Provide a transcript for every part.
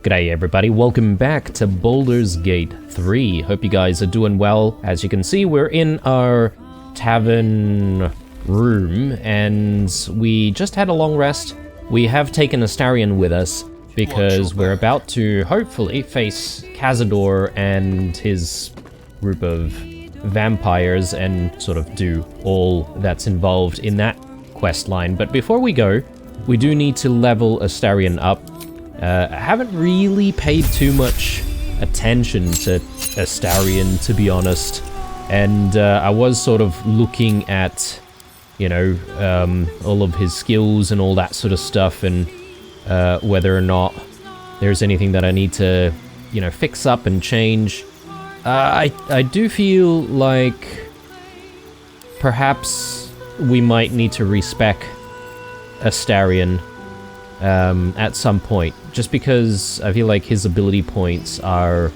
G'day everybody, welcome back to Baldur's Gate 3. Hope you guys are doing well. As you can see, we're in our tavern room, and we just had a long rest. We have taken Astarion with us, because we're about to, hopefully, face Cazador and his group of vampires and sort of do all that's involved in that quest line. But before we go, we do need to level Astarion up. I haven't really paid too much attention to Astarion, to be honest, and I was sort of looking at, you know, all of his skills and all that sort of stuff, and whether or not there's anything that I need to, you know, fix up and change. I do feel like perhaps we might need to respec Astarion at some point, just because I feel like his ability points are,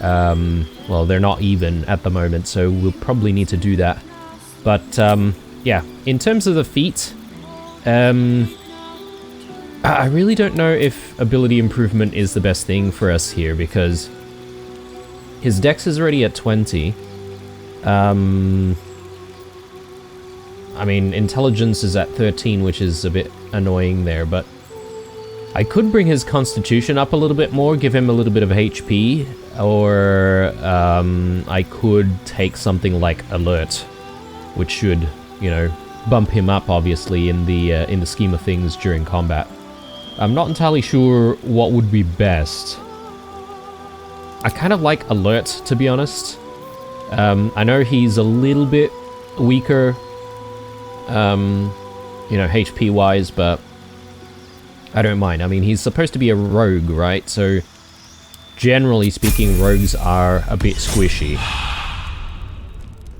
well, they're not even at the moment, so we'll probably need to do that. But, yeah, in terms of the feat, I really don't know if ability improvement is the best thing for us here, because his dex is already at 20. I mean, intelligence is at 13, which is a bit annoying there, but I could bring his constitution up a little bit more, give him a little bit of HP, or I could take something like alert, which should, you know, bump him up, obviously, in the scheme of things during combat. I'm not entirely sure what would be best. I kind of like alert, to be honest. I know he's a little bit weaker, you know, HP-wise, but I don't mind. I mean, he's supposed to be a rogue, right? So, generally speaking, rogues are a bit squishy.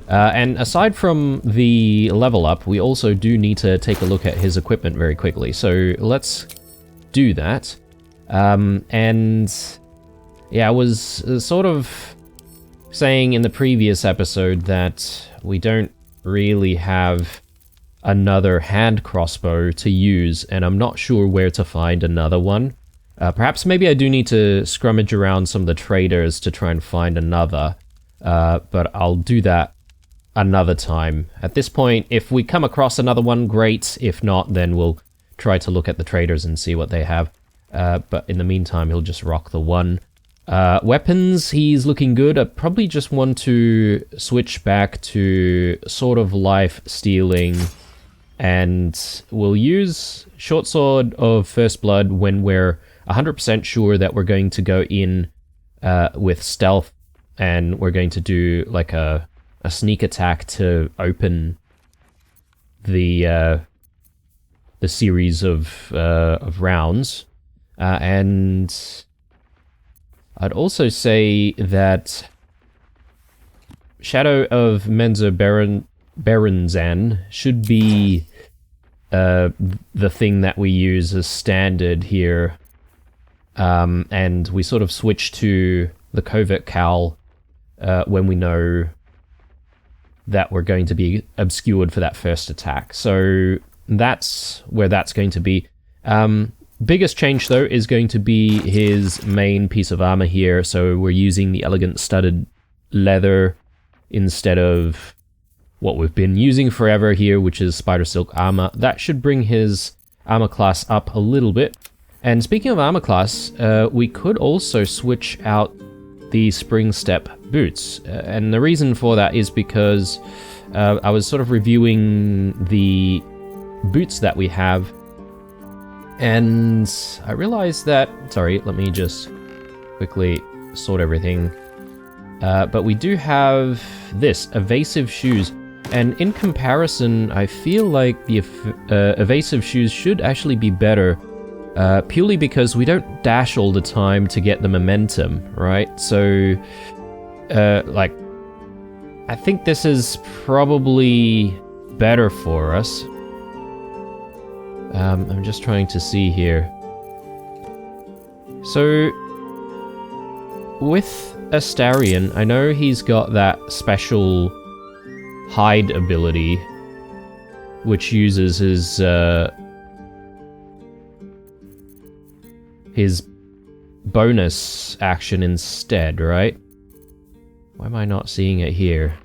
And aside from the level up, we also do need to take a look at his equipment very quickly. So, let's do that. And yeah, I was sort of saying in the previous episode that we don't really have another hand crossbow to use, and I'm not sure where to find another one. Perhaps maybe I do need to scrummage around some of the traders to try and find another, but I'll do that another time. At this point, if we come across another one, great. If not, then we'll try to look at the traders and see what they have. But in the meantime, he'll just rock the one. Weapons, he's looking good. I probably just want to switch back to Sword of Life Stealing, and we'll use Short Sword of First Blood when we're 100% sure that we're going to go in with stealth, and we're going to do like a sneak attack to open the series of rounds. And I'd also say that Shadow of Menzo Berenzan should be the thing that we use as standard here, and we sort of switch to the Covert Cowl when we know that we're going to be obscured for that first attack. So that's where that's going to be. Biggest change, though, is going to be his main piece of armor here. So we're using the elegant studded leather instead of what we've been using forever here, which is spider silk armor. That should bring his armor class up a little bit. And speaking of armor class, we could also switch out the spring step boots. And the reason for that is because I was sort of reviewing the boots that we have, and I realized that, sorry, let me just quickly sort everything. But we do have this, evasive shoes. And in comparison, I feel like the evasive shoes should actually be better, purely because we don't dash all the time to get the momentum, right? So, like, I think this is probably better for us. I'm just trying to see here. So, with Astarion, I know he's got that special hide ability, which uses his bonus action instead, right? Why am I not seeing it here?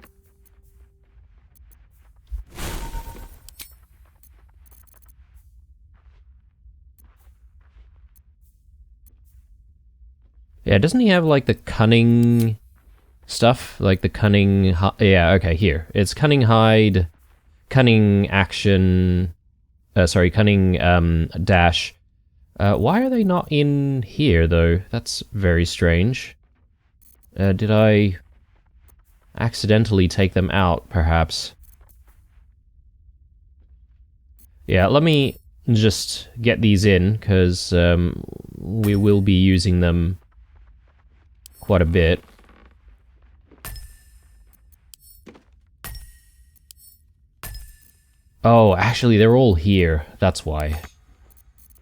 Yeah, doesn't he have like the cunning stuff? Like the cunning... yeah, okay, here. It's cunning hide, cunning action... sorry, cunning dash. Why are they not in here, though? That's very strange. Did I accidentally take them out, perhaps? Yeah, let me just get these in, because we will be using them quite a bit. Oh, actually, they're all here. That's why.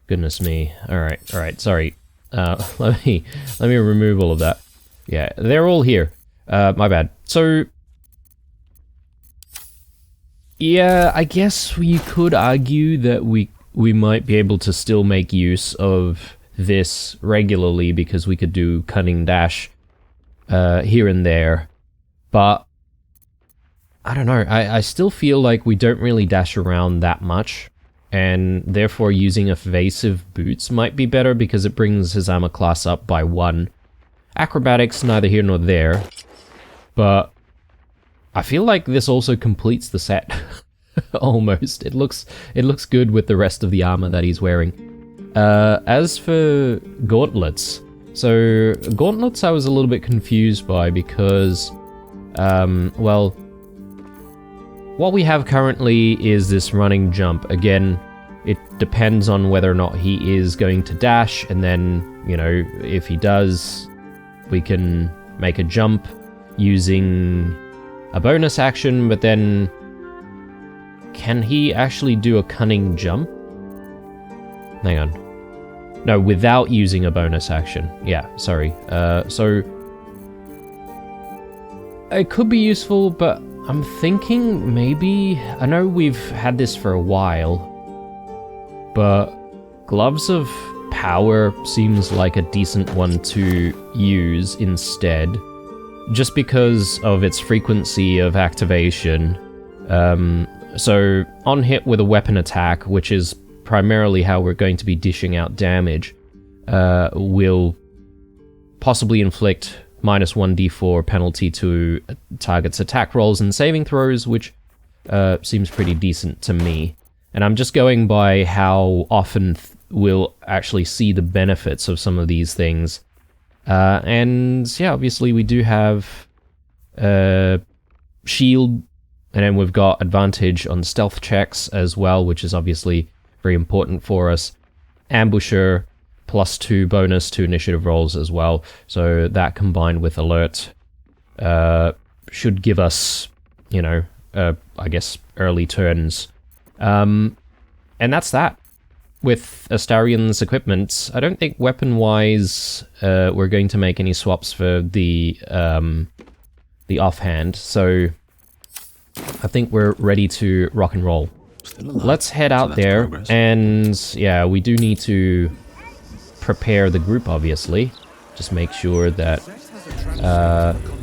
Goodness me. Alright, sorry. Let me remove all of that. Yeah, they're all here. My bad. So... yeah, I guess you could argue that we might be able to still make use of this regularly because we could do cunning dash here and there. But I don't know, I still feel like we don't really dash around that much, and therefore using evasive boots might be better because it brings his armor class up by 1. Acrobatics, neither here nor there, but I feel like this also completes the set. Almost. It looks good with the rest of the armor that he's wearing. As for gauntlets, so gauntlets I was a little bit confused by because, well, what we have currently is this running jump. Again, it depends on whether or not he is going to dash, and then, you know, if he does, we can make a jump using a bonus action, but then can he actually do a cunning jump? Hang on. No, without using a bonus action. Yeah, sorry. So it could be useful, but I'm thinking maybe... I know we've had this for a while, but Gloves of Power seems like a decent one to use instead, just because of its frequency of activation. So on hit with a weapon attack, which is primarily how we're going to be dishing out damage, will possibly inflict -1d4 penalty to target's attack rolls and saving throws, which seems pretty decent to me. And I'm just going by how often we'll actually see the benefits of some of these things. And yeah, obviously we do have shield, and then we've got advantage on stealth checks as well, which is obviously very important for us. Ambusher, +2 bonus to initiative rolls as well, so that combined with alert should give us, you know, I guess early turns. And that's that. With Astarion's equipment, I don't think weapon-wise we're going to make any swaps for the offhand, so I think we're ready to rock and roll. Let's head out there, and yeah, we do need to prepare the group, obviously. Just make sure that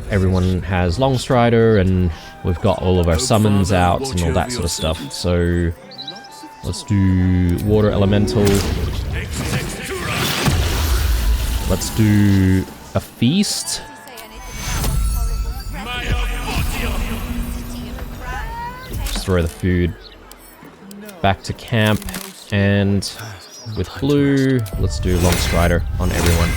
everyone has Longstrider, and we've got all of our summons out and all that sort of stuff. So let's do Water Elemental. Let's do a Feast. Just throw the food back to camp, and with blue, let's do Longstrider on everyone.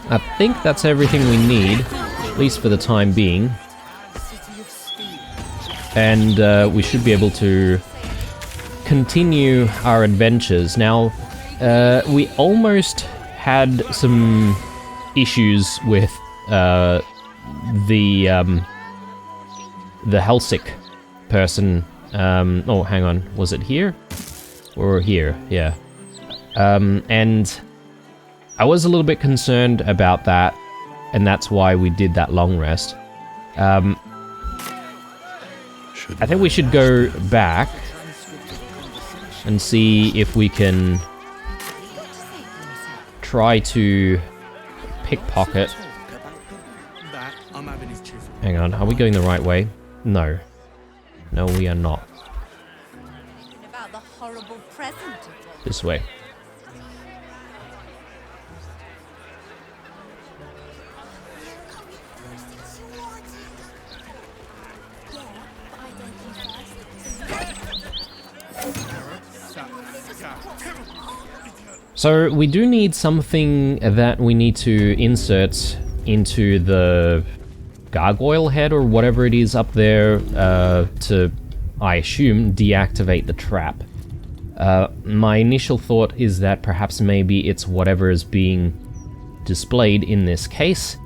I think that's everything we need, at least for the time being. And we should be able to continue our adventures. Now, we almost had some issues with the the Helsik person. Oh, hang on. Was it here? Or here? Yeah. And I was a little bit concerned about that, and that's why we did that long rest. I think we should go back and see if we can try to pickpocket. Hang on, are we going the right way? No. No, we are not. This way. So we do need something that we need to insert into the gargoyle head or whatever it is up there to, I assume, deactivate the trap. My initial thought is that perhaps maybe it's whatever is being displayed in this case,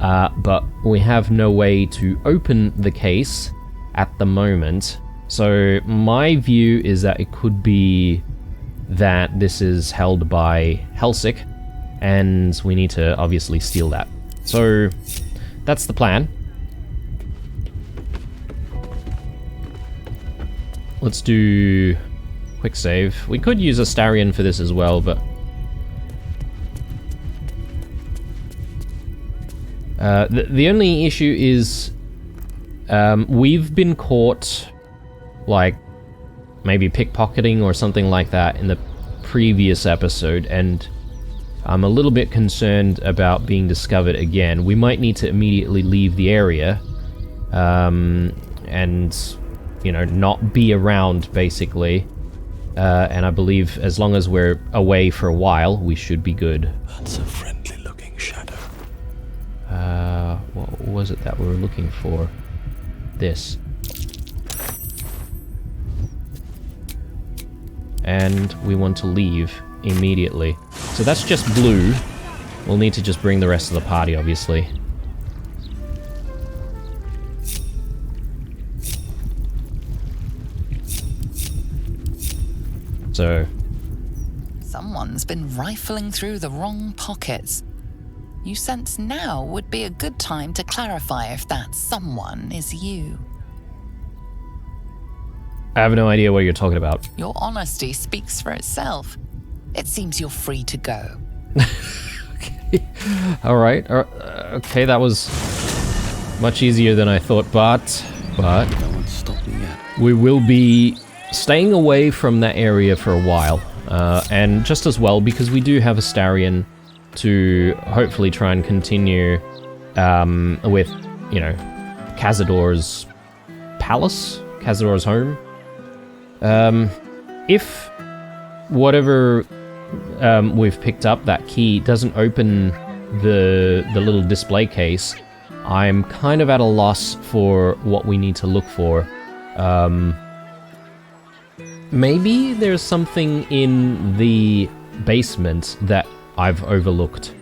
but we have no way to open the case at the moment. So my view is that it could be that this is held by Helsik, and we need to obviously steal that. So that's the plan. Let's do quick save. We could use Astarion for this as well, but the only issue is we've been caught, like, maybe pickpocketing or something like that in the previous episode, and I'm a little bit concerned about being discovered again. We might need to immediately leave the area, and, you know, not be around, basically. And I believe as long as we're away for a while, we should be good. That's a friendly-looking shadow. What was it that we were looking for? This. And we want to leave immediately. So that's just blue. We'll need to just bring the rest of the party, obviously. So... someone's been rifling through the wrong pockets. You sense now would be a good time to clarify if that someone is you. I have no idea what you're talking about. Your honesty speaks for itself. It seems you're free to go. Okay. Alright. Okay, that was much easier than I thought, but No one's stopped me yet. we will be staying away from that area for a while. And just as well, because we do have Astarion to hopefully try and continue with, you know, Cazador's palace, Cazador's home. If whatever we've picked up, that key, doesn't open the little display case, I'm kind of at a loss for what we need to look for. Maybe there's something in the basement that I've overlooked.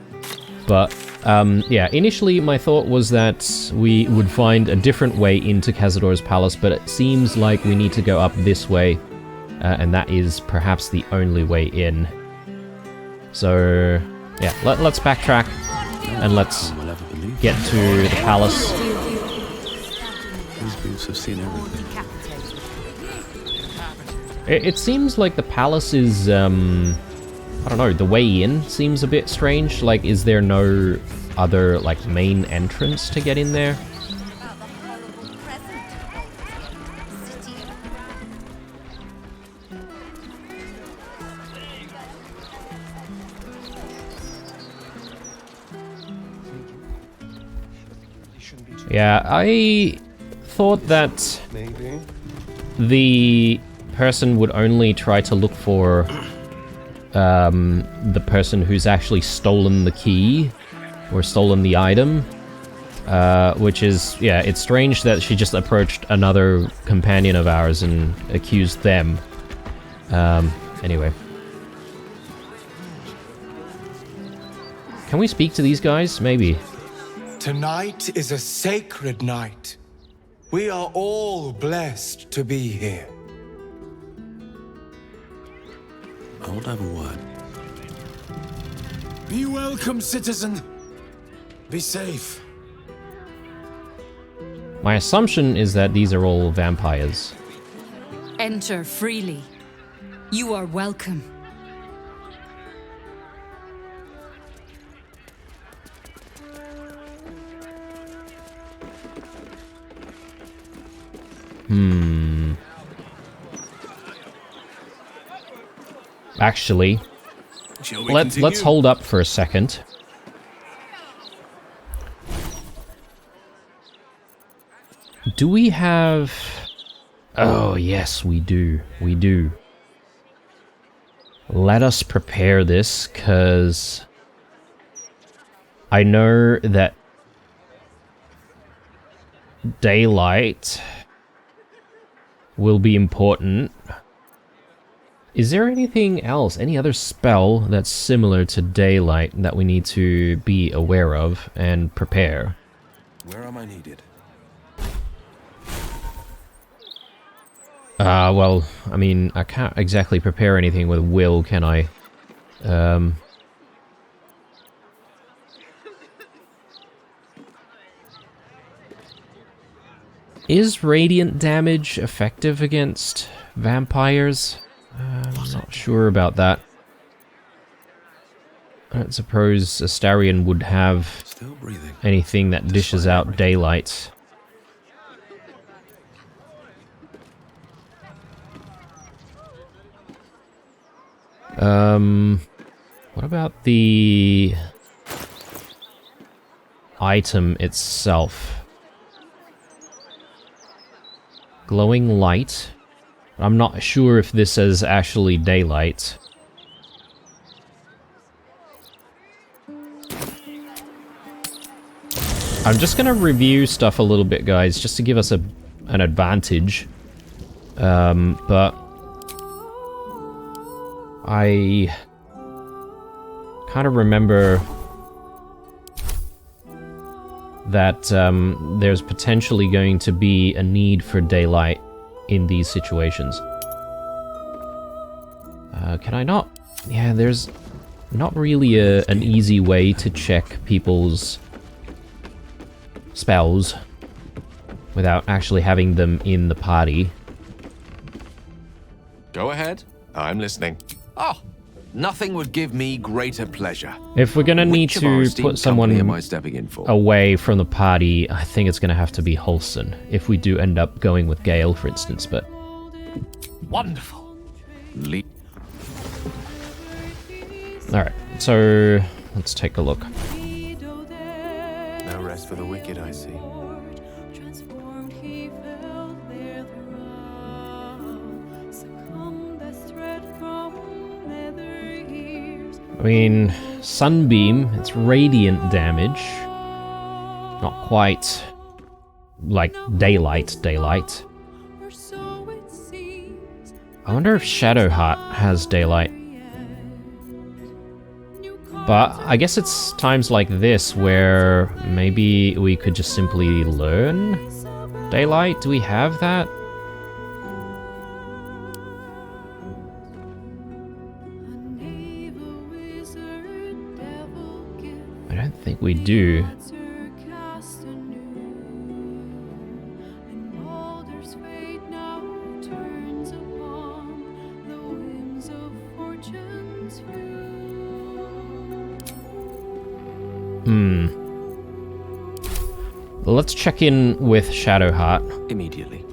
But, yeah, initially my thought was that we would find a different way into Cazador's palace, but it seems like we need to go up this way, and that is perhaps the only way in. So, yeah, let's backtrack, and let's get to the palace. These boots have seen everything. It seems like the palace is, I don't know, the way in seems a bit strange. Like, is there no other, like, main entrance to get in there? Yeah, I thought that the person would only try to look for the person who's actually stolen the key or stolen the item, which is, yeah, it's strange that she just approached another companion of ours and accused them. Anyway. Can we speak to these guys? Maybe. Tonight is a sacred night. We are all blessed to be here. I want to have a word. Be welcome, citizen. Be safe. My assumption is that these are all vampires. Enter freely. You are welcome. Actually, let's hold up for a second. Do we have... Oh, yes, we do. We do. Let us prepare this, because I know that daylight will be important. Is there anything else, any other spell that's similar to daylight that we need to be aware of and prepare? Where am I needed? Well, I mean, I can't exactly prepare anything with will, can I? Is radiant damage effective against vampires? I'm not sure about that. I don't suppose Astarion would have Still breathing. anything that dishes out daylight. What about the item itself? Glowing light. I'm not sure if this is actually daylight. I'm just gonna review stuff a little bit, guys, just to give us an advantage. But I kind of remember that there's potentially going to be a need for daylight in these situations. Can I not? Yeah, there's not really an easy way to check people's spells without actually having them in the party. Go ahead. I'm listening. Oh, nothing would give me greater pleasure. If we're gonna need Which of our to esteemed put someone company am I stepping in for? away from the party, I think it's gonna have to be Holson, if we do end up going with Gale, for instance, but... Wonderful. Alright, so let's take a look. No rest for the wicked, I see. I mean, Sunbeam, it's radiant damage. Not quite like daylight. I wonder if Shadowheart has daylight. But I guess it's times like this where maybe we could just simply learn daylight. Do we have that? I don't think we do. Let's check in with Shadowheart. Immediately.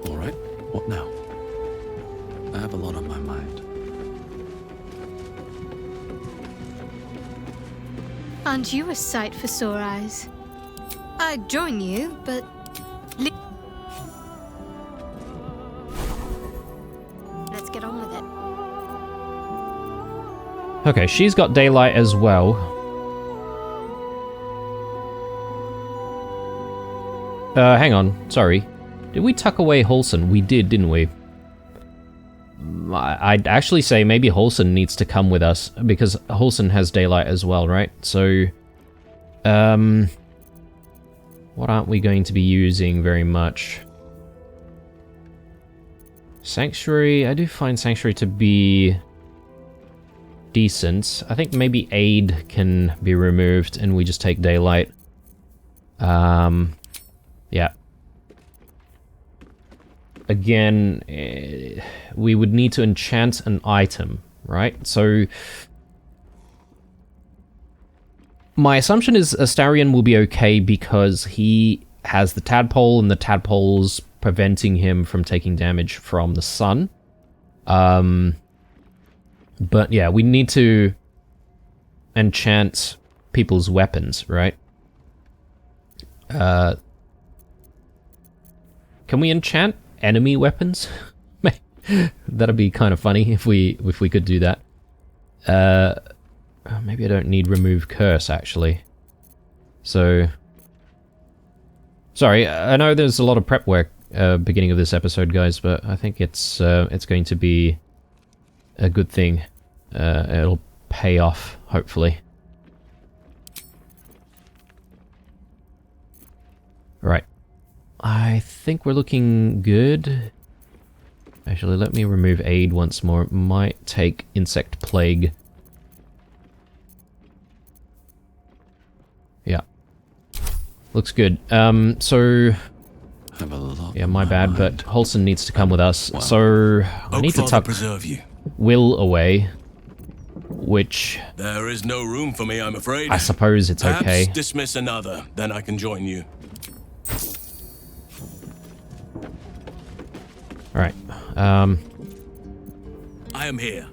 Alright, what now? I have a lot on my mind. Aren't you a sight for sore eyes? I'd join you, but... Let's get on with it. Okay, she's got daylight as well. Hang on, sorry. Did we tuck away Holson? We did, didn't we? I'd actually say maybe Holson needs to come with us, because Holson has daylight as well, right? So, What aren't we going to be using very much? Sanctuary. I do find Sanctuary to be decent. I think maybe Aid can be removed and we just take Daylight. Yeah. Again, we would need to enchant an item, right? So my assumption is Astarion will be okay because he has the tadpole and the tadpole's preventing him from taking damage from the sun. But yeah, we need to enchant people's weapons, right? Can we enchant enemy weapons? That'd be kind of funny if we could do that. Maybe I don't need remove curse actually. So sorry, I know there's a lot of prep work beginning of this episode, guys, but I think it's going to be a good thing. It'll pay off, hopefully. Right. I think we're looking good. Actually, let me remove Aid once more. It might take Insect Plague. Yeah. Looks good. So... Have a lot yeah, my bad, mind. but Holson needs to come with us. So, I need to tuck preserve you. Will away. Which... There is no room for me, I'm afraid. I suppose it's Perhaps okay. dismiss another, then I can join you. Alright. I am here.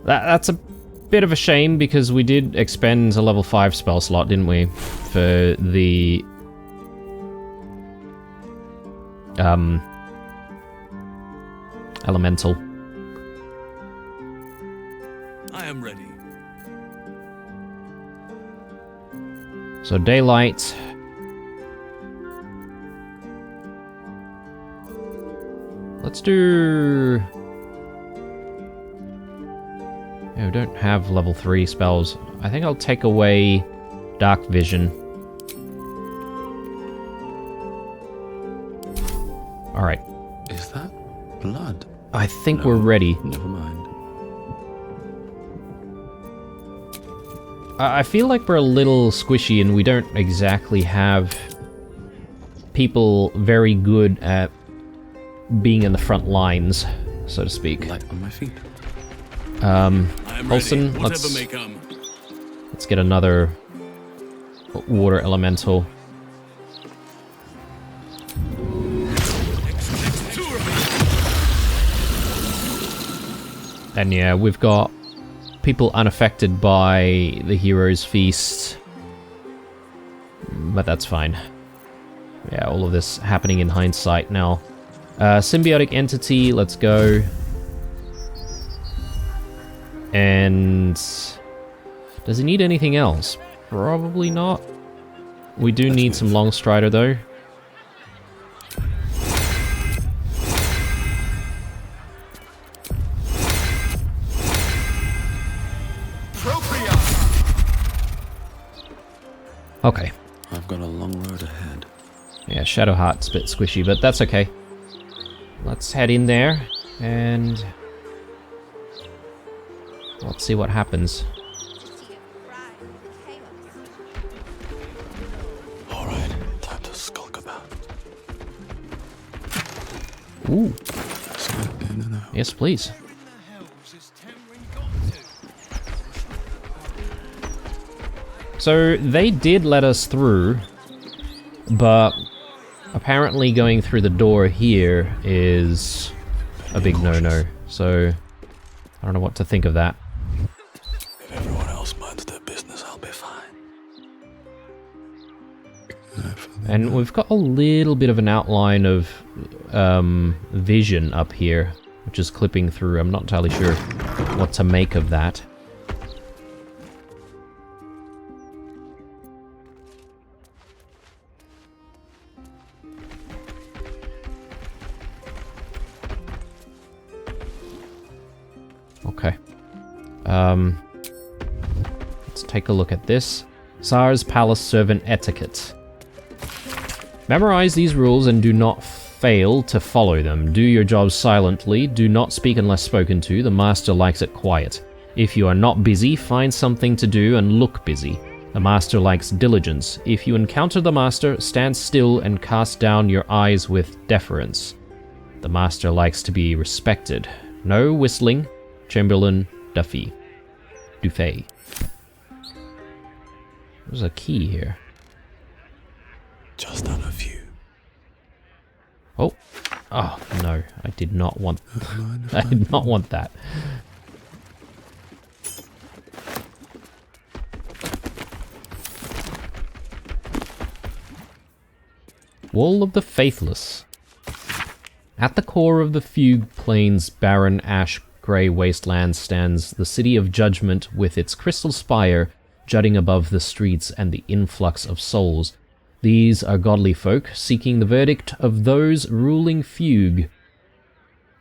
That's a bit of a shame because we did expend a level 5 spell slot, didn't we? For the... elemental. I am ready. So Daylight. Let's do... yeah, we don't have level 3 spells. I think I'll take away Dark Vision. Alright. Is that blood? I think No, we're ready. Never mind. I feel like we're a little squishy and we don't exactly have people very good at being in the front lines, so to speak. Light on my feet. I am Holson, ready. Whatever may come. let's get another water elemental. And yeah, we've got people unaffected by the Hero's Feast. But that's fine. Yeah, all of this happening in hindsight now. Symbiotic Entity, let's go. And... does he need anything else? Probably not. We do need some Long Strider though. Okay. I've got a long road ahead. Yeah, Shadowheart's a bit squishy, but that's okay. Let's head in there, and... let's see what happens. Alright, time to skulk about. Ooh, Slip in and out. yes please. So, they did let us through, but apparently going through the door here is a big no-no, so I don't know what to think of that. If everyone else minds their business, I'll be fine. And we've got a little bit of an outline of vision up here, which is clipping through. I'm not entirely sure what to make of that. Okay. Let's take a look at this. Tsar's Palace Servant Etiquette. Memorize these rules and do not fail to follow them. Do your job silently. Do not speak unless spoken to. The master likes it quiet. If you are not busy, find something to do and look busy. The master likes diligence. If you encounter the master, stand still and cast down your eyes with deference. The master likes to be respected. No whistling. Chamberlain Duffy. Dufay. There's a key here. Just on a few. Oh. Oh, no. I did not want... I did not want that. Wall of the Faithless. At the core of the Fugue Plains barren ash grey wasteland stands the City of Judgment with its crystal spire jutting above the streets and the influx of souls. These are godly folk seeking the verdict of those ruling Fugue.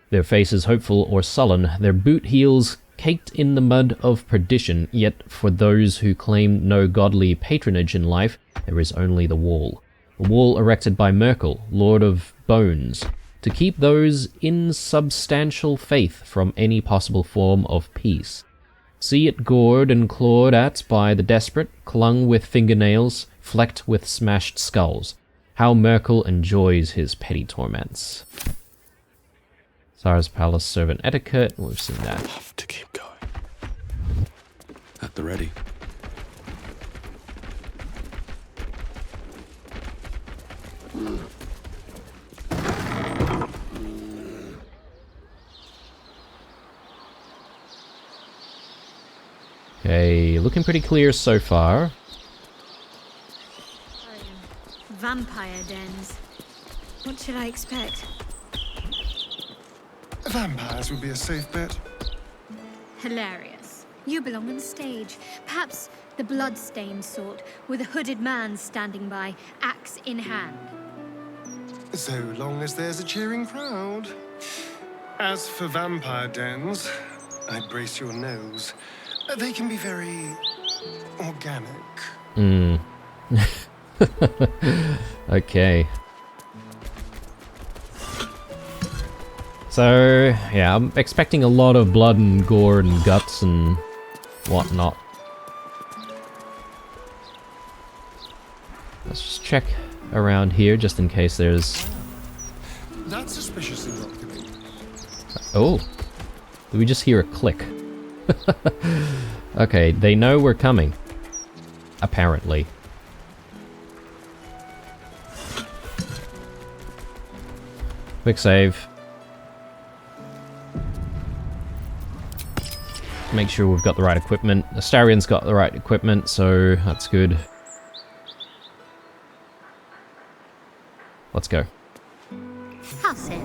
Their faces hopeful or sullen, their boot heels caked in the mud of perdition, yet for those who claim no godly patronage in life, there is only the wall. A wall erected by Merkel, Lord of Bones, to keep those insubstantial faith from any possible form of peace. See it gored and clawed at by the desperate, clung with fingernails, flecked with smashed skulls. How Merkel enjoys his petty torments. Tsar's Palace Servant Etiquette, we've seen that. Have to keep going. At the ready. Okay, looking pretty clear so far. Vampire dens. What should I expect? Vampires would be a safe bet. Hilarious. You belong on the stage. Perhaps the blood-stained sort, with a hooded man standing by, axe in hand. So long as there's a cheering crowd. As for vampire dens, I'd brace your nose. They can be very organic. Okay. So, yeah, I'm expecting a lot of blood and gore and guts and whatnot. Let's just check around here just in case there's... That's suspiciously welcoming. Oh! Did we just hear a click? Okay, they know we're coming. Apparently. Quick save. Make sure we've got the right equipment. Astarion's got the right equipment, so that's good. Let's go. Halsin,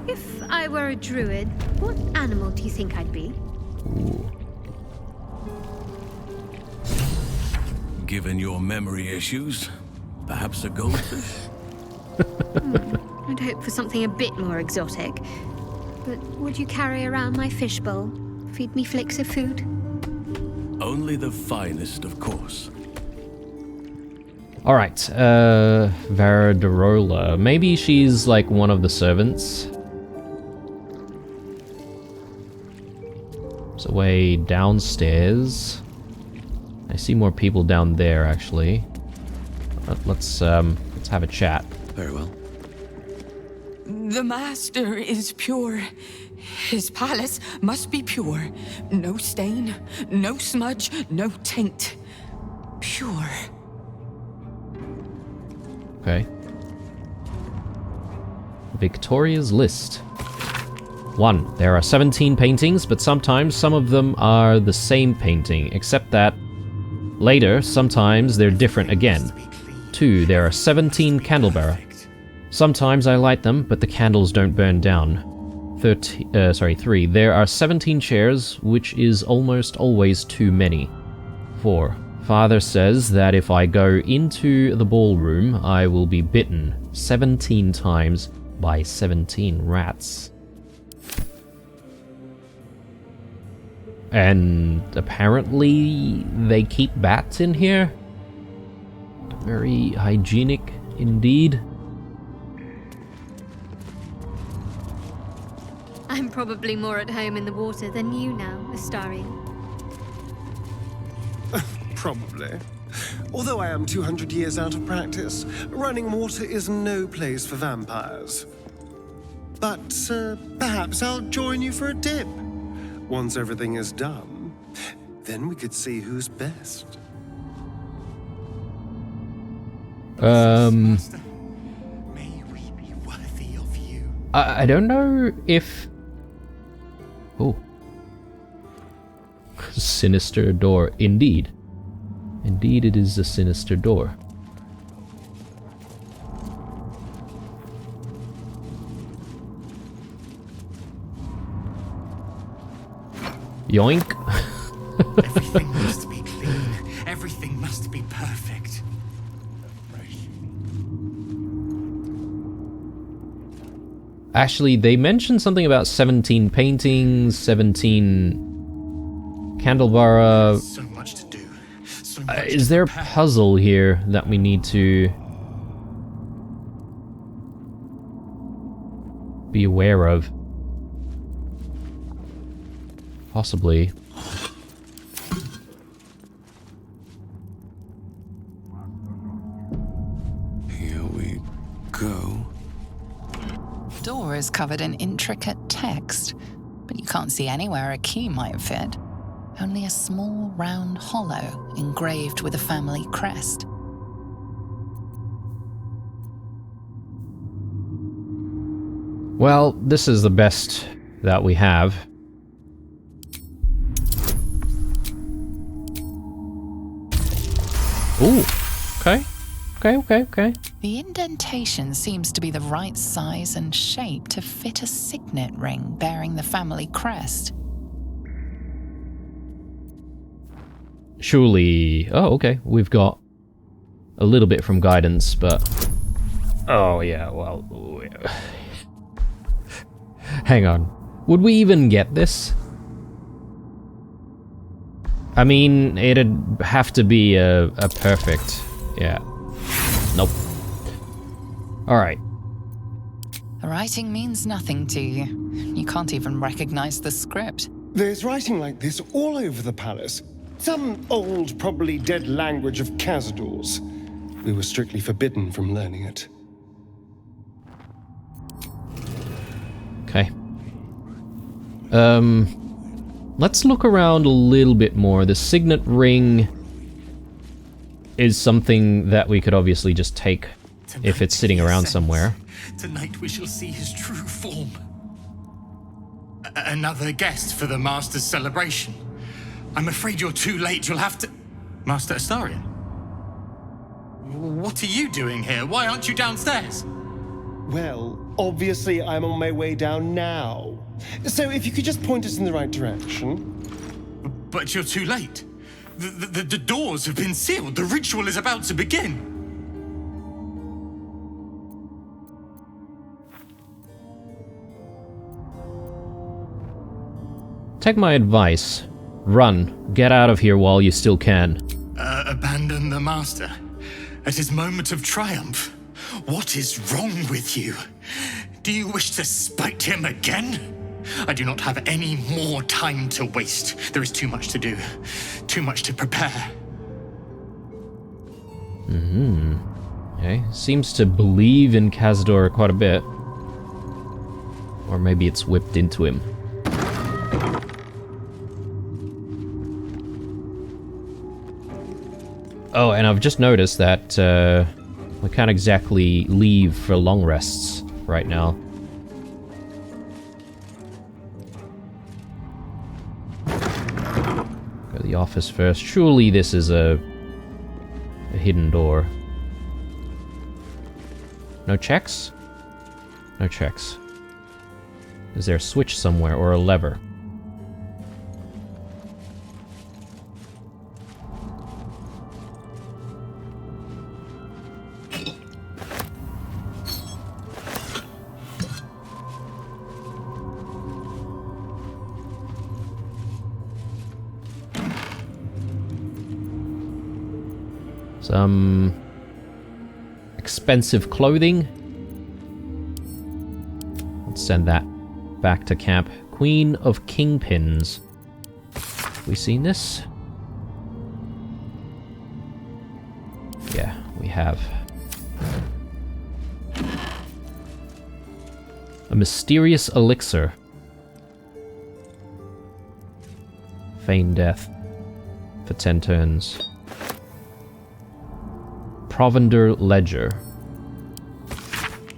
if I were a druid, what animal do you think I'd be? Ooh. Given your memory issues, perhaps a goldfish? I'd hope for something a bit more exotic. But would you carry around my fishbowl? Feed me flicks of food? Only the finest, of course. Alright, Varadarola. Maybe she's like one of the servants. It's away downstairs. I see more people down there, actually. Let's have a chat. Very well. The master is pure. His palace must be pure. No stain, no smudge, no taint. Pure. Okay. Victoria's list. 1. There are 17 paintings, but sometimes some of them are the same painting, except that later, sometimes they're different again. 2. There are 17 candelabra. Sometimes I light them, but the candles don't burn down. 3. There are 17 chairs, which is almost always too many. 4. Father says that if I go into the ballroom, I will be bitten 17 times by 17 rats. And apparently they keep bats in here? Very hygienic Indeed. I'm probably more at home in the water than you now, Astarion. Probably. Although I am 200 years out of practice, running water is no place for vampires. But perhaps I'll join you for a dip. Once everything is done, then we could see who's best. May we be worthy of you. I don't know if... Oh. Sinister door. Indeed. Indeed, it is a sinister door. Yoink. Everything must be clean. Everything must be perfect. Actually, they mentioned something about 17 paintings, 17 candelabra. So much to do. So much Is to there a prepare. puzzle here that we need to be aware of? Possibly. Here we go. Door is covered in intricate text, but you can't see anywhere a key might fit. Only a small round hollow engraved with a family crest. Well, this is the best that we have. Ooh, okay. Okay. The indentation seems to be the right size and shape to fit a signet ring bearing the family crest. Surely... Oh, okay. We've got a little bit from guidance, but... Oh, yeah, well... Hang on. Would we even get this? I mean, it'd have to be a perfect... Yeah. Nope. Alright. The writing means nothing to you. You can't even recognize the script. There's writing like this all over the palace. Some old, probably dead language of Cazador's. We were strictly forbidden from learning it. Okay. Let's look around a little bit more. The signet ring is something that we could obviously just take if it's sitting around somewhere. Tonight we shall see his true form. Another guest for the Master's celebration. I'm afraid you're too late. You'll have to... Master Astarion? What are you doing here? Why aren't you downstairs? Well, obviously I'm on my way down now. So if you could just point us in the right direction. But you're too late. The doors have been sealed. The ritual is about to begin. Take my advice. Run. Get out of here while you still can. Abandon the Master at his moment of triumph. What is wrong with you? Do you wish to spite him again? I do not have any more time to waste. There is too much to do. Too much to prepare. Okay. Seems to believe in Cazador quite a bit. Or maybe it's whipped into him. Oh, and I've just noticed that we can't exactly leave for long rests right now. Go to the office first. Surely this is a hidden door. No checks? No checks. Is there a switch somewhere or a lever? Some expensive clothing. Let's send that back to camp. Queen of Kingpins. We seen this? Yeah, we have. A mysterious elixir. Feign death. For 10 turns. Provender ledger.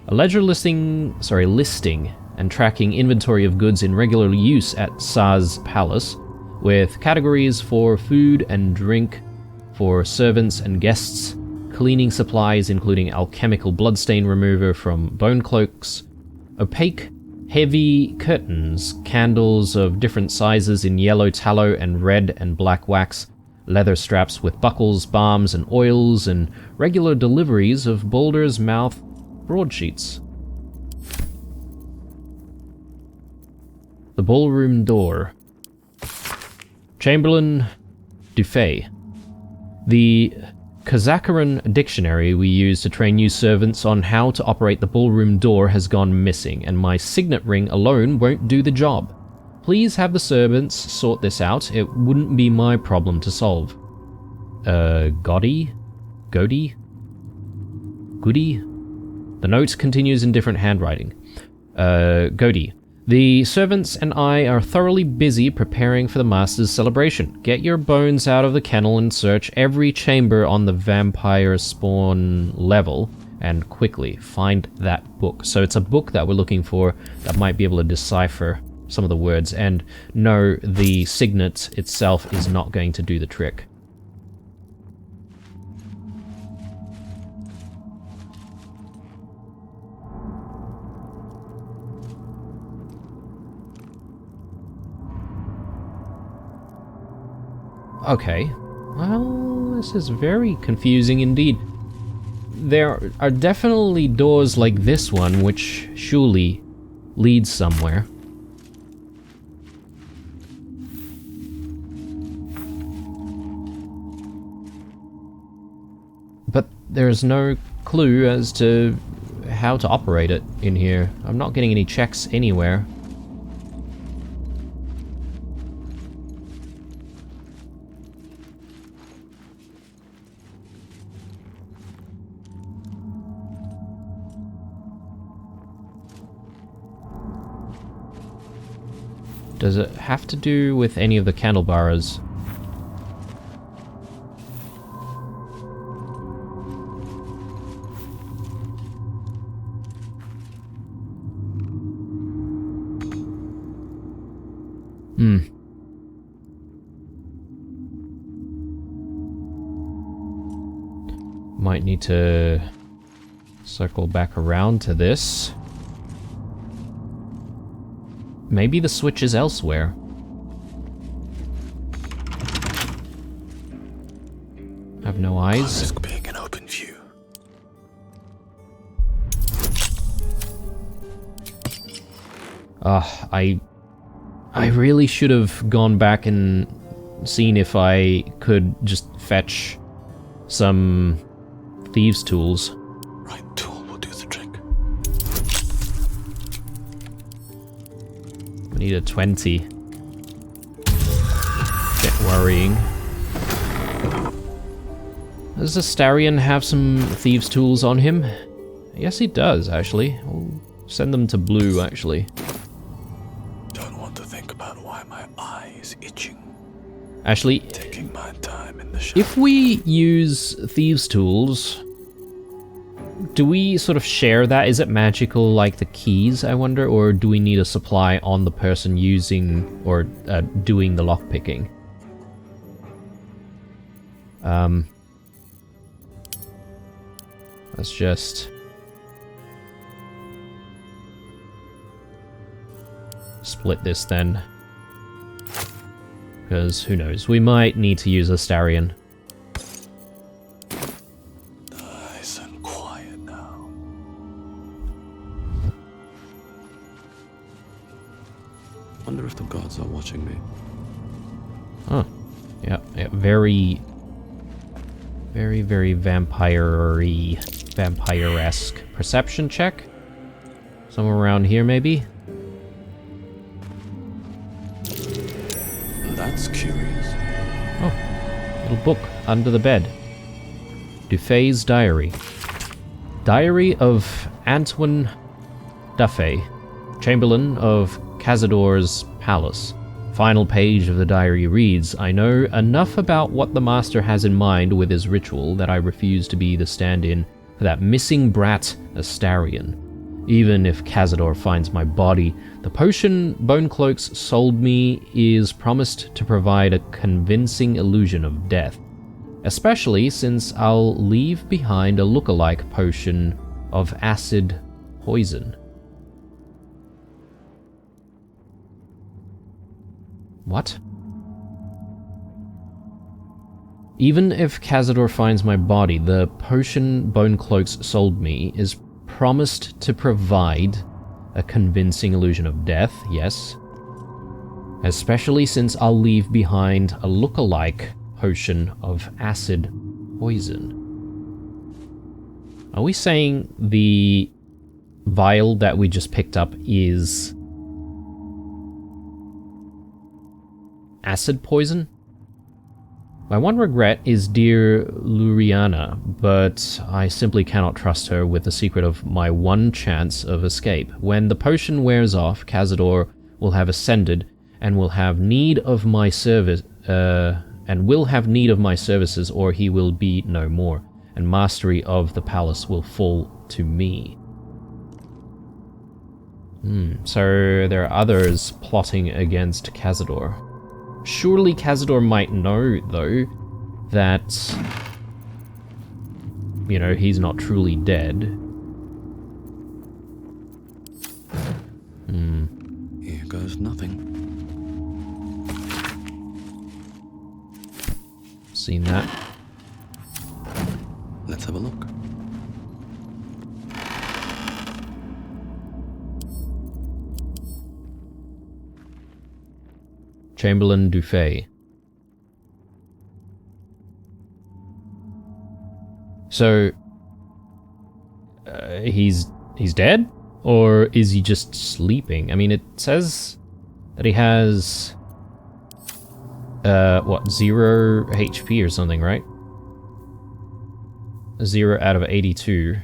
A ledger listing and tracking inventory of goods in regular use at Saz Palace, with categories for food and drink, for servants and guests, cleaning supplies including alchemical bloodstain remover from bone cloaks, opaque, heavy curtains, candles of different sizes in yellow tallow and red and black wax, leather straps with buckles, balms and oils, and regular deliveries of Baldur's Mouth broadsheets. The ballroom door. Chamberlain Dufay. The Kazakaran dictionary we use to train new servants on how to operate the ballroom door has gone missing, and my signet ring alone won't do the job. Please have the servants sort this out. It wouldn't be my problem to solve. Goody? The note continues in different handwriting. Godi. The servants and I are thoroughly busy preparing for the Master's celebration. Get your bones out of the kennel and search every chamber on the vampire spawn level, and quickly find that book. So it's a book that we're looking for that might be able to decipher some of the words, and no, the signet itself is not going to do the trick. Okay, well, this is very confusing indeed. There are definitely doors like this one, which surely leads somewhere. But there's no clue as to how to operate it in here. I'm not getting any checks anywhere. Does it have to do with any of the candlebearers? Might need to circle back around to this. Maybe the switch is elsewhere. I have no eyes. Risk being in open view. I really should have gone back and seen if I could just fetch some thieves' tools. Right tool will do the trick. I need a 20. Get worrying. Does Astarion have some thieves' tools on him? Yes, he does, actually. I'll send them to Blue, actually. Don't want to think about why my eye is itching. Actually, Taking my time in the shower. if we use thieves' tools, do we sort of share that? Is it magical like the keys, I wonder? Or do we need a supply on the person using or doing the lockpicking? Let's just split this then. Because who knows, we might need to use Astarion. Nice and quiet now. Wonder if the gods are watching me. Huh. Yeah, very Very, very vampire-y, vampire-esque. Perception check? Somewhere around here, maybe? That's curious. Oh, little book under the bed. Dufay's diary. Diary of Antoine Dufay, Chamberlain of Cazador's palace. Final page of the diary reads, I know enough about what the master has in mind with his ritual that I refuse to be the stand-in for that missing brat Astarion. Even if Cazador finds my body, the potion Bonecloaks sold me is promised to provide a convincing illusion of death, especially since I'll leave behind a lookalike potion of acid poison. What? Even if Cazador finds my body, the potion Bonecloaks sold me is promised to provide a convincing illusion of death, yes. Especially since I'll leave behind a lookalike potion of acid poison. Are we saying the vial that we just picked up is acid poison? My one regret is dear Luriana, but I simply cannot trust her with the secret of my one chance of escape. When the potion wears off, Cazador will have ascended and will have need of my services, or he will be no more, and mastery of the palace will fall to me. So there are others plotting against Cazador. Surely Cazador might know, though, that, you know, he's not truly dead. Here goes nothing. Seen that. Let's have a look. Chamberlain Dufay. So, he's dead? Or is he just sleeping? I mean, it says that he has, 0 HP or something, right? 0 out of 82.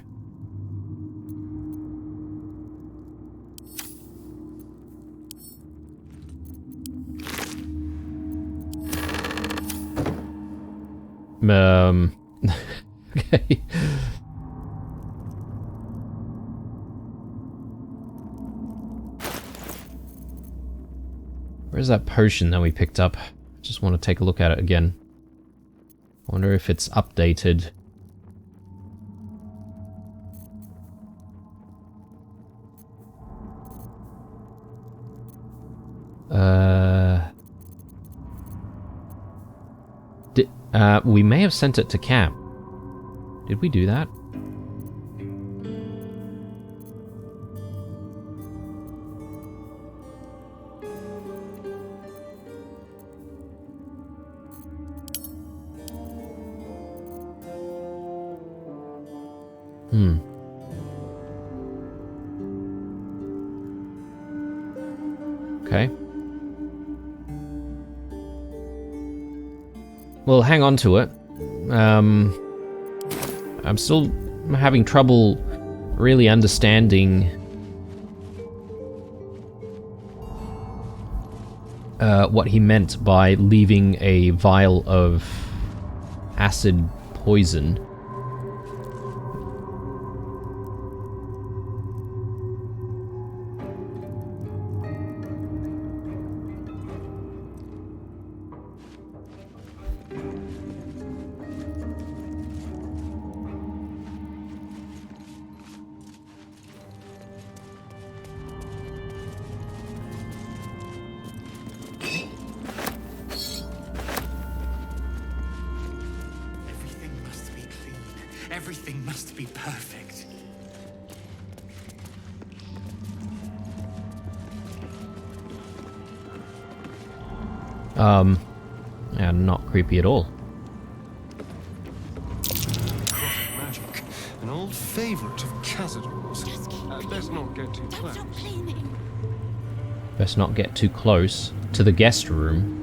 Okay. Where's that potion that we picked up? Just want to take a look at it again. I wonder if it's updated. We may have sent it to camp. Did we do that? Okay. Well, hang on to it. I'm still having trouble really understanding what he meant by leaving a vial of acid poison. Everything must be perfect. Yeah, not creepy at all. close. Best not get too close. Best not get too close to the guest room.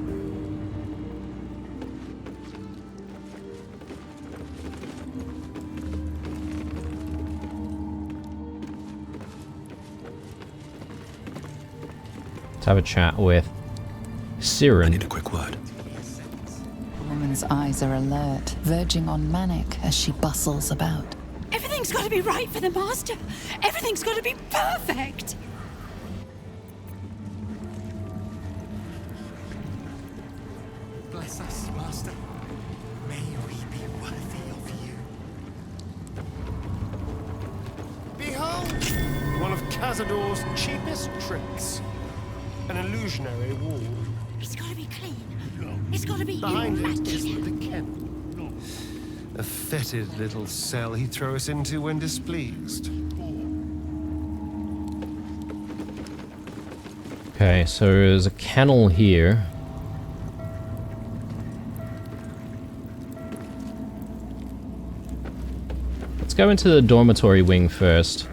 Let's have a chat with Siren. I need a quick word. The woman's eyes are alert, verging on manic as she bustles about. Everything's got to be right for the Master. Everything's got to be perfect. Bless us, Master. May we be worthy of you. Behold, one of Cazador's cheapest tricks. An illusionary wall. It's got to be clean. It's got to be Behind it is immaculate. the kennel. A fetid little cell he'd throw us into when displeased. Okay, so there's a kennel here. Let's go into the dormitory wing first.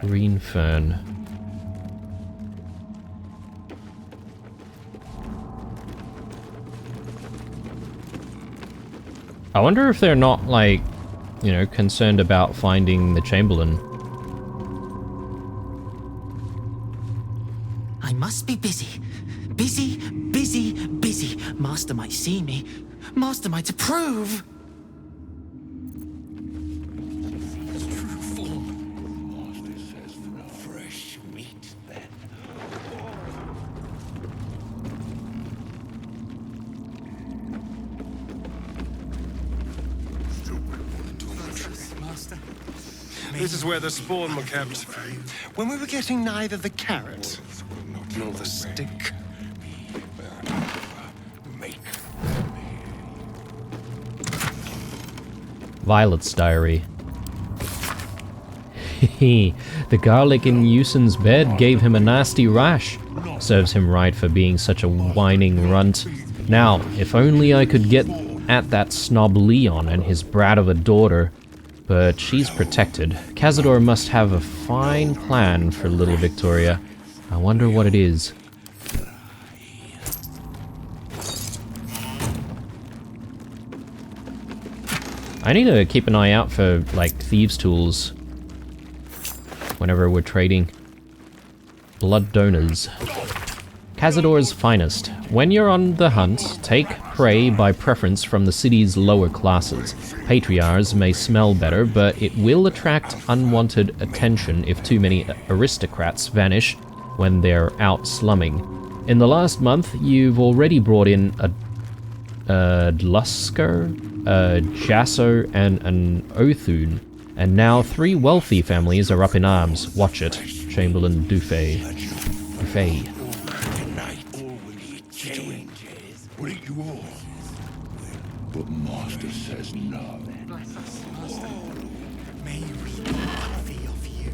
Green fern. I wonder if they're not, like, you know, concerned about finding the Chamberlain. I must be busy. Busy, busy, busy. Master might see me. Master might approve. True form. Master says for fresh meat, then. Master. This is where the spawn were kept. When we were getting neither the carrot nor the stick. Violet's diary. The garlic in Yusen's bed gave him a nasty rash. Serves him right for being such a whining runt. Now, if only I could get at that snob Leon and his brat of a daughter. But she's protected. Cazador must have a fine plan for little Victoria. I wonder what it is. I need to keep an eye out for, like, thieves' tools whenever we're trading. Blood donors. Cazador's finest. When you're on the hunt, take prey by preference from the city's lower classes. Patriarchs may smell better, but it will attract unwanted attention if too many aristocrats vanish when they're out slumming. In the last month, you've already brought in a Dlusker, a Jasso, and an Othun. And now 3 wealthy families are up in arms. Watch it. Chamberlain Dufay. Dufay. Break you off. But Master says no. Bless us, Master. May we be worthy of you.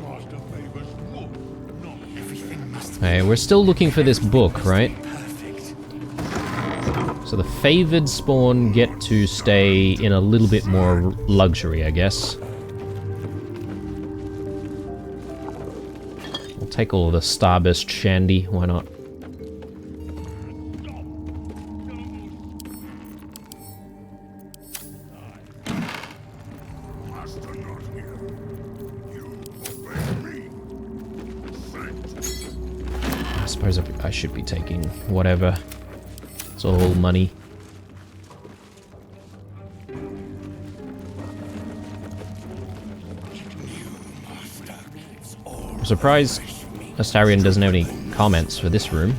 Master favors wood, not Everything must Hey, we're still looking for this book, right? perfect. So the favored spawn get to stay in a little bit more luxury, I guess. We'll take all the Starburst Shandy, why not? Master not here. You obey me. I suppose I should be taking whatever. It's all money. I'm surprised Astarion doesn't have any comments for this room.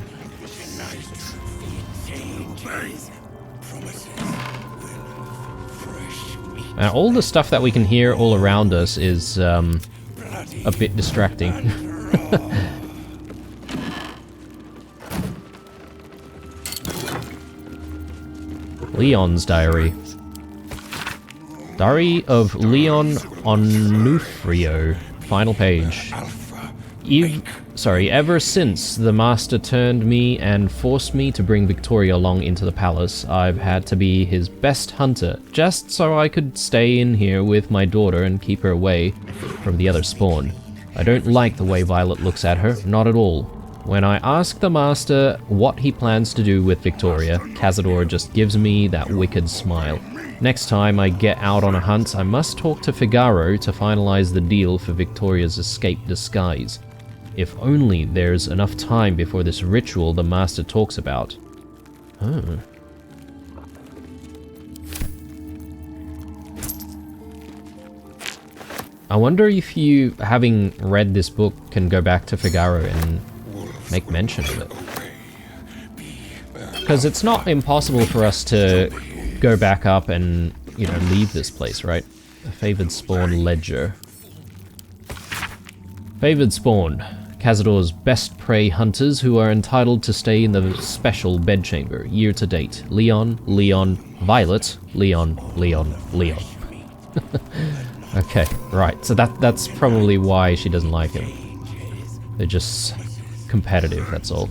And all the stuff that we can hear all around us is a bit distracting. Leon's diary. Diary of Leon Onufrio. Final page. Ever since the Master turned me and forced me to bring Victoria along into the palace, I've had to be his best hunter, just so I could stay in here with my daughter and keep her away from the other spawn. I don't like the way Violet looks at her, not at all. When I ask the Master what he plans to do with Victoria, Cazador just gives me that wicked smile. Next time I get out on a hunt, I must talk to Figaro to finalize the deal for Victoria's escape disguise. If only there's enough time before this ritual the Master talks about. Oh. I wonder if you, having read this book, can go back to Figaro and make mention of it. Because it's not impossible for us to go back up and, you know, leave this place, right? A favored spawn ledger. Favored spawn. Cazador's best prey hunters who are entitled to stay in the special bedchamber. Year to date. Leon, Leon, Violet, Leon, Leon, Leon. Okay, right. So that's probably why she doesn't like him. They're just competitive, that's all.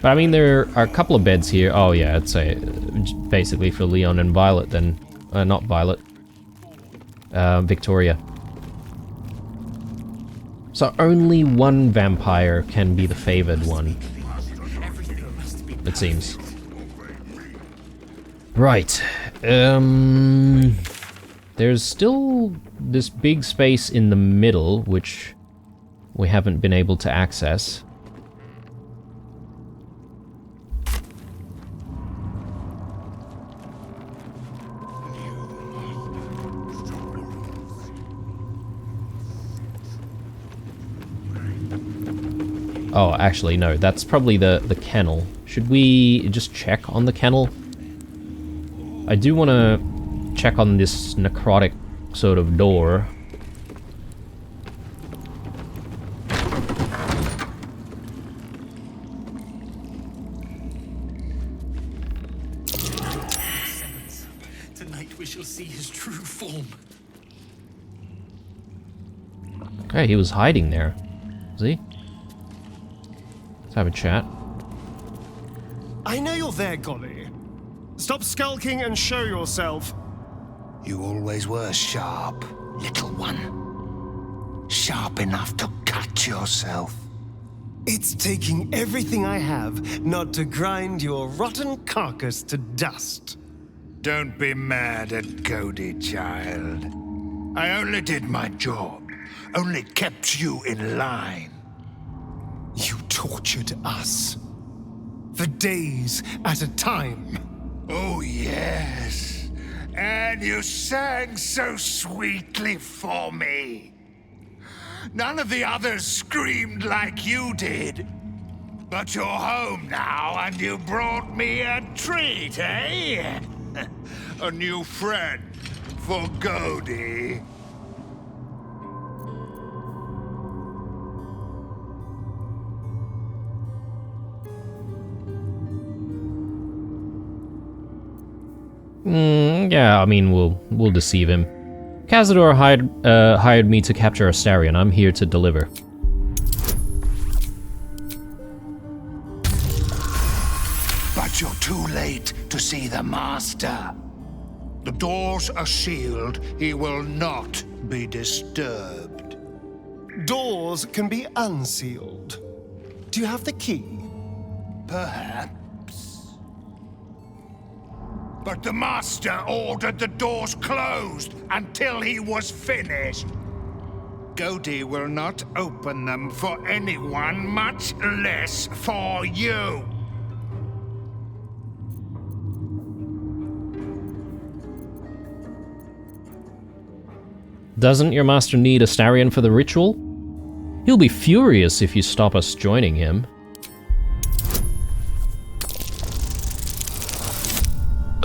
But I mean, there are a couple of beds here. Oh yeah, I'd say basically for Leon and Violet then. Not Violet. Victoria. So only one vampire can be the favored one. It seems. Right. There's still this big space in the middle, which we haven't been able to access. Oh, actually, no. That's probably the kennel. Should we just check on the kennel? I do want to check on this necrotic sort of door. Tonight we shall see his true form. Okay, he was hiding there. Was he? Let's have a chat. I know you're there, Golly. Stop skulking and show yourself. You always were sharp, little one. Sharp enough to cut yourself. It's taking everything I have not to grind your rotten carcass to dust. Don't be mad at Cody, child. I only did my job. Only kept you in line. You tortured us. For days at a time. Oh, yes. And you sang so sweetly for me. None of the others screamed like you did. But you're home now, and you brought me a treat, eh? A new friend for Cody. Yeah, I mean, we'll deceive him. Cazador hired me to capture Astarion. I'm here to deliver. But you're too late to see the Master. The doors are sealed. He will not be disturbed. Doors can be unsealed. Do you have the key? Perhaps. But the Master ordered the doors closed until he was finished. Cody will not open them for anyone, much less for you. Doesn't your master need Astarion for the ritual? He'll be furious if you stop us joining him.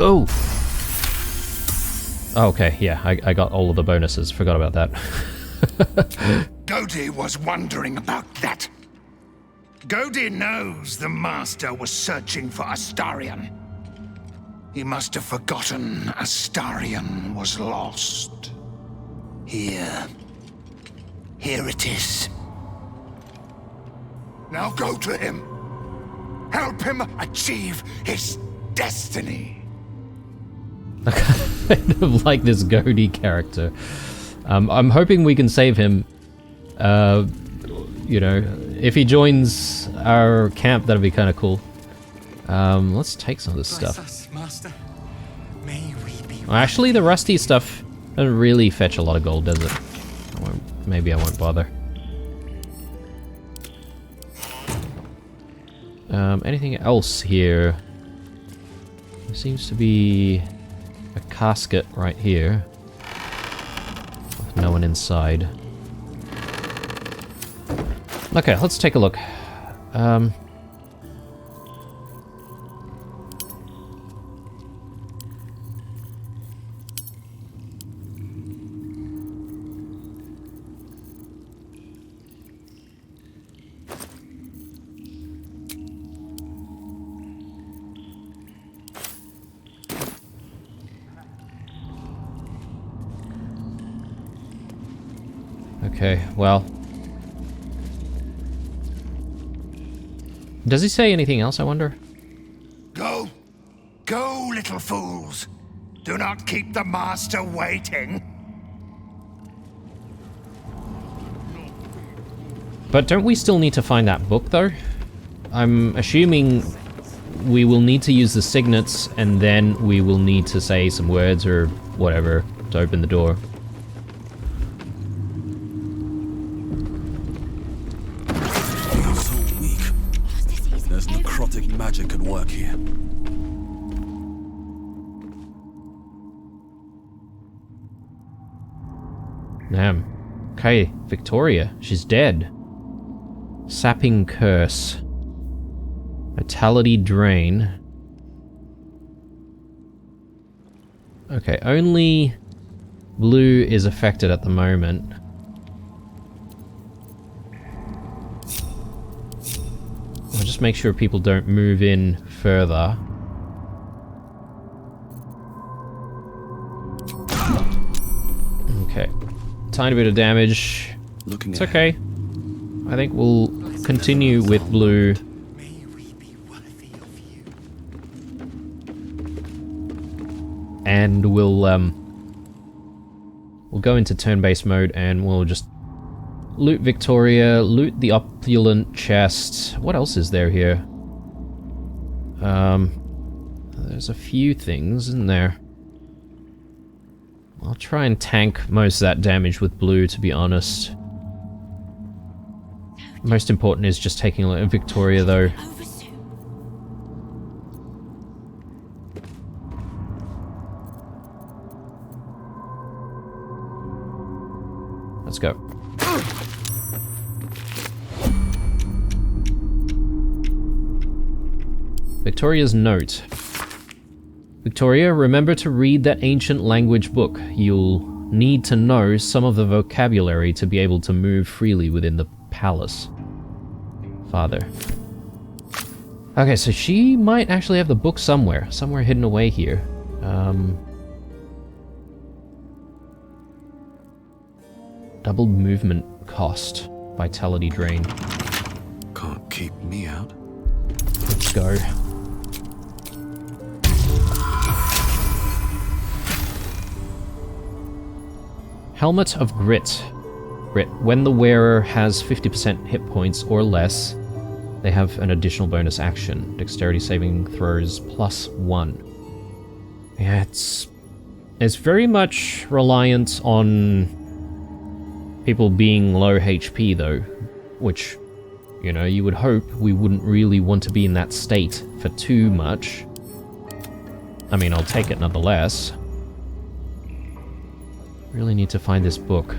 Oh! Okay, yeah, I got all of the bonuses. Forgot about that. Cody was wondering about that. Godi knows the Master was searching for Astarion. He must have forgotten Astarion was lost. Here it is. Now go to him. Help him achieve his destiny. I kind of like this Godi character. I'm hoping we can save him. You know, if he joins our camp, that'd be kind of cool. Let's take some of this stuff. Well, actually, the rusty stuff doesn't really fetch a lot of gold, does it? Maybe I won't bother. Anything else here? There seems to be a casket right here. With no one inside. Okay, let's take a look. Okay, well. Does he say anything else, I wonder? Go! Go, little fools! Do not keep the Master waiting! But don't we still need to find that book, though? I'm assuming we will need to use the signets, and then we will need to say some words or whatever to open the door. Magic could work here. Damn. Okay, Victoria. She's dead. Sapping curse. Vitality drain. Okay, only blue is affected at the moment. I'll just make sure people don't move in further. Okay. Tiny bit of damage. It's okay. I think we'll continue with blue. And we'll go into turn-based mode and we'll just loot Victoria, loot the opulent chest. What else is there here? There's a few things, isn't there? I'll try and tank most of that damage with blue, to be honest. Most important is just taking a look at Victoria, though. Let's go. Victoria's note. Victoria, remember to read that ancient language book. You'll need to know some of the vocabulary to be able to move freely within the palace. Father. Okay, so she might actually have the book somewhere hidden away here. Double movement cost. Vitality drain. Can't keep me out. Let's go. Helmet of Grit. Grit. When the wearer has 50% hit points or less, they have an additional bonus action. Dexterity saving throws +1. Yeah, it's very much reliant on people being low HP though, which, you know, you would hope we wouldn't really want to be in that state for too much. I mean, I'll take it nonetheless. Really need to find this book.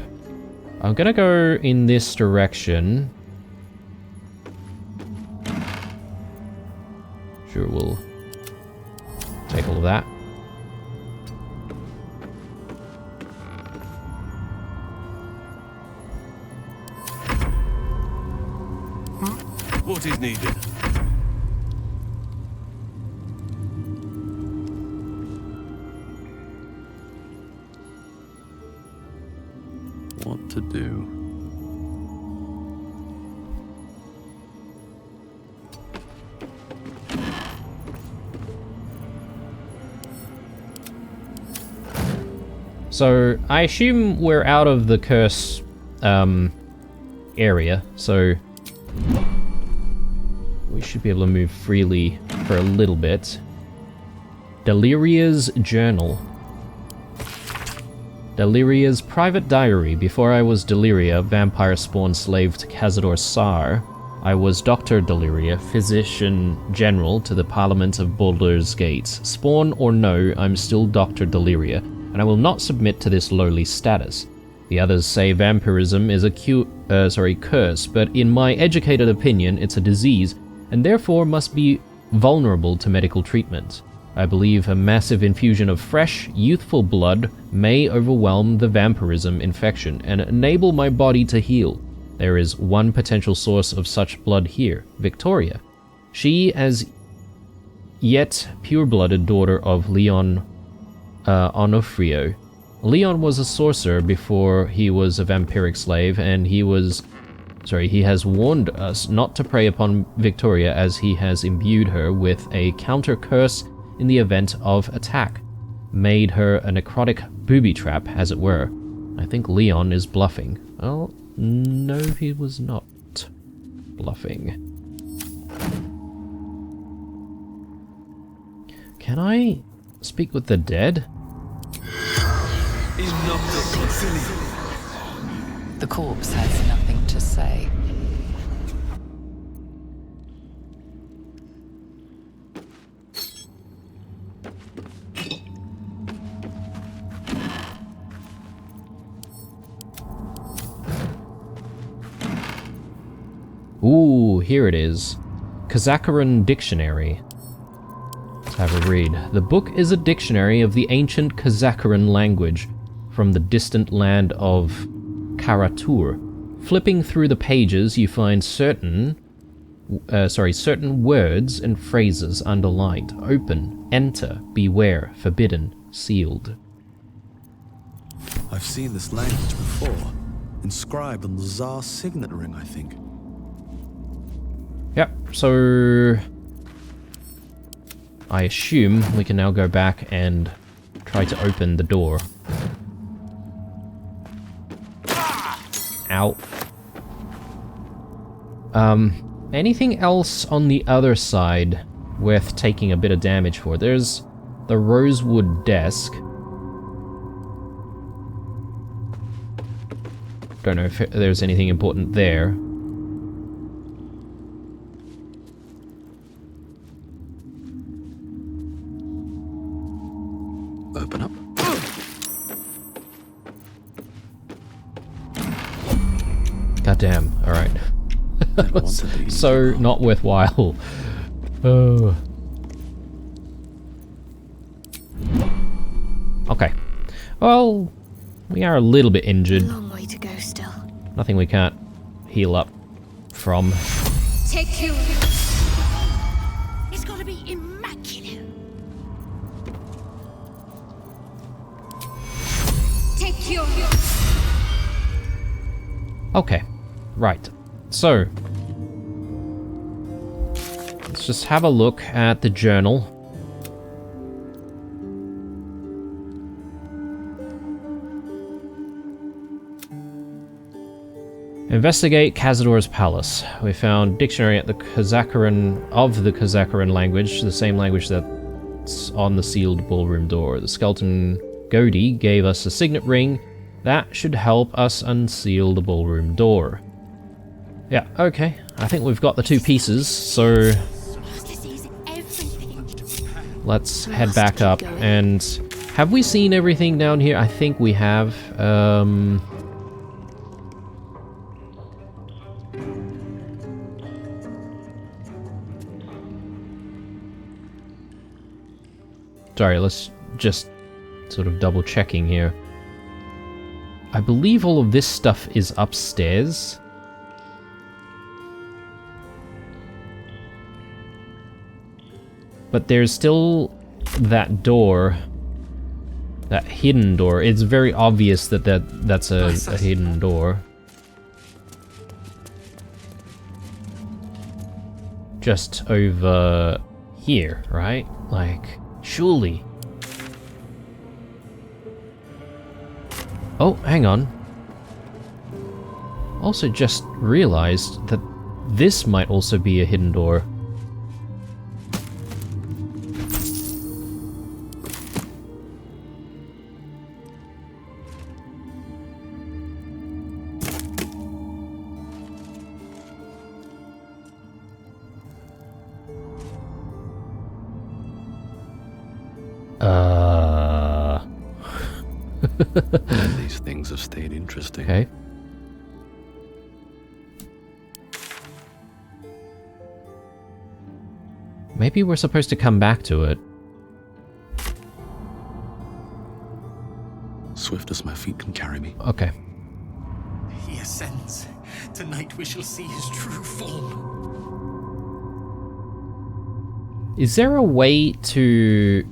I'm gonna go in this direction. Sure, we'll take all of that. What what is needed. What to do? So, I assume we're out of the curse area, so we should be able to move freely for a little bit. Deliria's journal. Deliria's private diary. Before I was Deliria, vampire spawn slave to Cazador Sar, I was Dr. Deliria, physician general to the Parliament of Baldur's Gates. Spawn or no, I'm still Dr. Deliria, and I will not submit to this lowly status. The others say vampirism is a curse, but in my educated opinion, it's a disease, and therefore must be vulnerable to medical treatment. I believe a massive infusion of fresh, youthful blood may overwhelm the vampirism infection and enable my body to heal. There is one potential source of such blood here, Victoria. She, as yet pure-blooded daughter of Leon Onofrio. Leon was a sorcerer before he was a vampiric slave, and he has warned us not to prey upon Victoria as he has imbued her with a counter-curse in the event of attack. Made her a necrotic booby trap, as it were. I think Leon is bluffing. Well, no, he was not bluffing. Can I speak with the dead? The corpse has nothing to say. Ooh, here it is. Kazakaran Dictionary. Let's have a read. The book is a dictionary of the ancient Kazakaran language from the distant land of Karatur. Flipping through the pages, you find certain words and phrases underlined. Open, enter, beware, forbidden, sealed. I've seen this language before. Inscribed on the Tsar's signet ring, I think. Yep, so I assume we can now go back and try to open the door. Ow. Anything else on the other side worth taking a bit of damage for? There's the rosewood desk. Don't know if there's anything important there. Open up. Goddamn, alright. So not worthwhile. Oh. Okay. Well, we are a little bit injured. Long way to go still. Nothing we can't heal up from. Take care. It's gotta be immaculate. Take care. Okay. Right. So, let's just have a look at the journal. Investigate Cazador's palace. We found dictionary at the Kazakaran language, the same language that's on the sealed ballroom door. The skeleton Godi gave us a signet ring. That should help us unseal the ballroom door. Yeah, okay. I think we've got the two pieces, so let's head back up. And have we seen everything down here? I think we have. Sorry, let's just sort of double checking here. I believe all of this stuff is upstairs. But there's still that door. That hidden door. It's very obvious that that's a hidden door. Just over here, right? Like, surely. Oh, hang on. Also just realized that this might also be a hidden door. These things have stayed interesting. Okay. Maybe we're supposed to come back to it. Swift as my feet can carry me. Okay. He ascends. Tonight we shall see his true form. Is there a way to...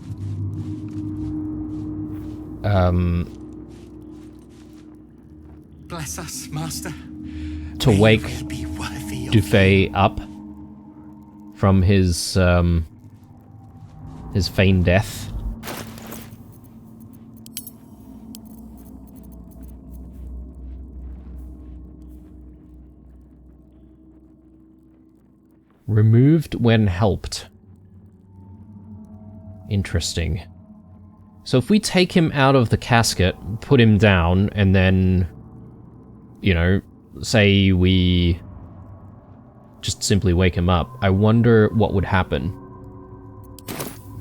Bless us, Master. to wake Dufay up from his feigned death? Removed when helped. Interesting. So if we take him out of the casket, put him down, and then, you know, say we just simply wake him up, I wonder what would happen.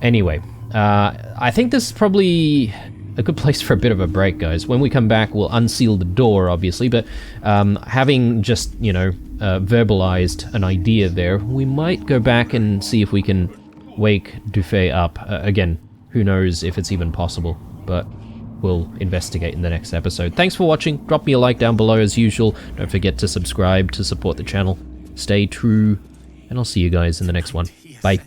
Anyway, I think this is probably a good place for a bit of a break, guys. When we come back, we'll unseal the door, obviously, but having just, you know, verbalized an idea there, we might go back and see if we can wake Dufay up. Again, who knows if it's even possible, but we'll investigate in the next episode. Thanks for watching. Drop me a like down below as usual. Don't forget to subscribe to support the channel. Stay true, and I'll see you guys in the next one. Bye.